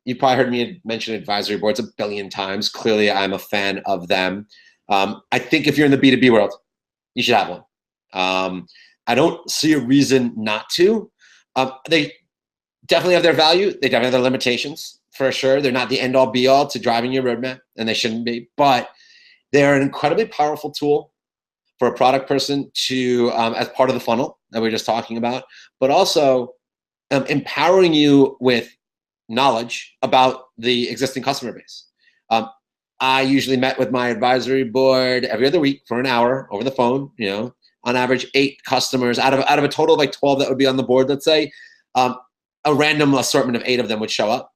You've probably heard me mention advisory boards a billion times. Clearly, I'm a fan of them. I think if you're in the B2B world, you should have one. I don't see a reason not to. They definitely have their value. They definitely have their limitations, for sure. They're not the end-all, be-all to driving your roadmap, and they shouldn't be. But they're an incredibly powerful tool for a product person to, as part of the funnel that we were just talking about, but also empowering you with knowledge about the existing customer base. I usually met with my advisory board every other week for an hour over the phone. On average, 8 customers out of a total of like 12 that would be on the board. Let's say a random assortment of 8 of them would show up.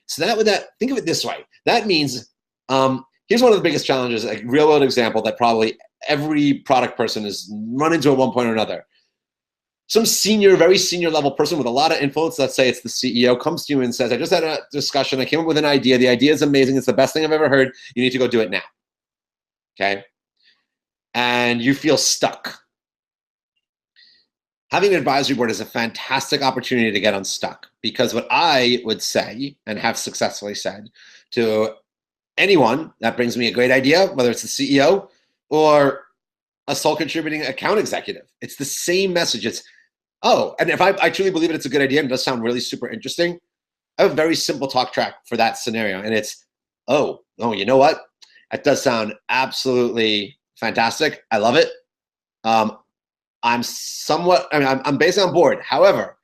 So think of it this way. That means here's one of the biggest challenges, a real world example that probably every product person has run into at one point or another. Some very senior level person with a lot of influence, let's say it's the CEO, comes to you and says, I just had a discussion. I came up with an idea. The idea is amazing. It's the best thing I've ever heard. You need to go do it now. Okay? And you feel stuck. Having an advisory board is a fantastic opportunity to get unstuck, because what I would say and have successfully said to anyone that brings me a great idea, whether it's the CEO or a sole contributing account executive, it's the same message. It's, and if I truly believe it's a good idea and it does sound really super interesting, I have a very simple talk track for that scenario. And it's, you know what? That does sound absolutely fantastic. I love it. I'm basically on board. However,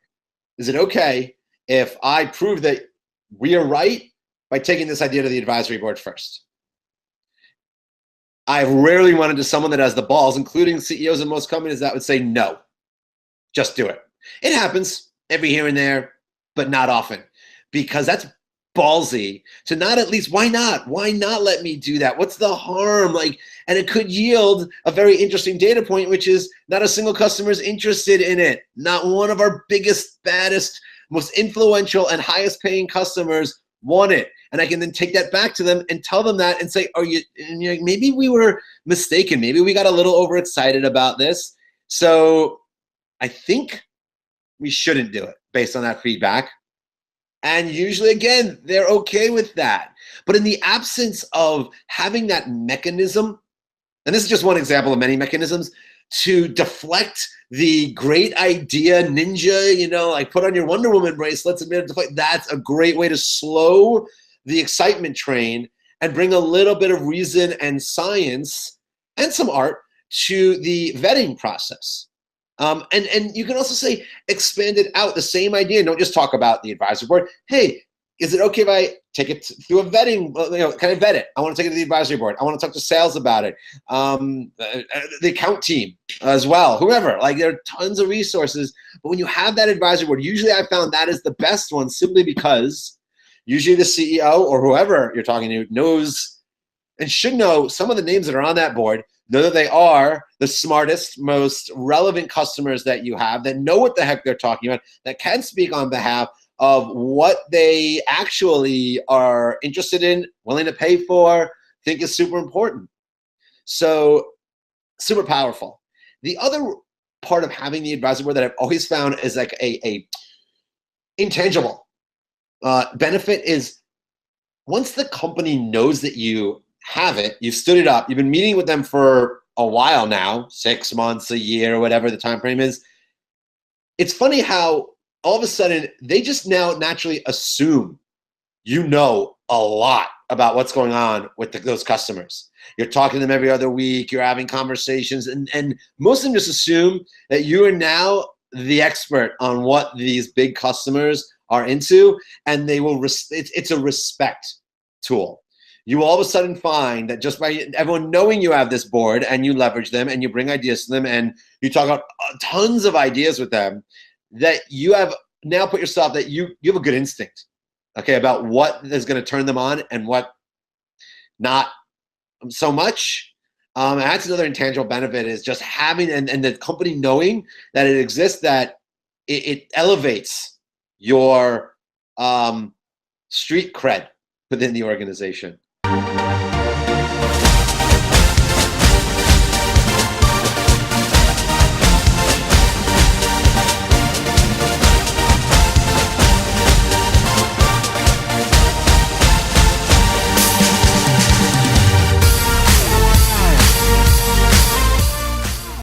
is it okay if I prove that we are right by taking this idea to the advisory board first? I've rarely run into someone that has the balls, including CEOs of most companies, that would say, no, just do it. It happens every here and there, but not often, because that's ballsy to not at least, why not? Why not let me do that? What's the harm? And it could yield a very interesting data point, which is not a single customer is interested in it. Not one of our biggest, baddest, most influential and highest paying customers want it. And I can then take that back to them and tell them that and say, maybe we were mistaken. Maybe we got a little overexcited about this. So I think we shouldn't do it based on that feedback. And usually, again, they're okay with that. But in the absence of having that mechanism, and this is just one example of many mechanisms, to deflect the great idea ninja, like put on your Wonder Woman bracelets and deflect, that's a great way to slow the excitement train and bring a little bit of reason and science and some art to the vetting process. And you can also say, expand it out, the same idea. Don't just talk about the advisory board. Hey, is it okay if I take it through a vetting? Can I vet it? I want to take it to the advisory board. I want to talk to sales about it. The account team as well, whoever. There are tons of resources. But when you have that advisory board, usually I found that is the best one, simply because usually the CEO or whoever you're talking to knows and should know some of the names that are on that board, know that they are the smartest, most relevant customers that you have, that know what the heck they're talking about, that can speak on behalf of what they actually are interested in, willing to pay for, think is super important. So super powerful. The other part of having the advisory board that I've always found is like a intangible benefit is, once the company knows that you have it, you've stood it up, you've been meeting with them for a while now, 6 months, a year, whatever the time frame is. It's funny how all of a sudden they just now naturally assume you know a lot about what's going on with those customers. You're talking to them every other week, you're having conversations, and most of them just assume that you are now the expert on what these big customers are into, and they will, it's a respect tool. You all of a sudden find that just by everyone knowing you have this board and you leverage them and you bring ideas to them and you talk about tons of ideas with them, that you have now put yourself, that you have a good instinct, okay, about what is going to turn them on and what not so much. And that's another intangible benefit, is just having, and the company knowing that it exists, that it elevates your street cred within the organization.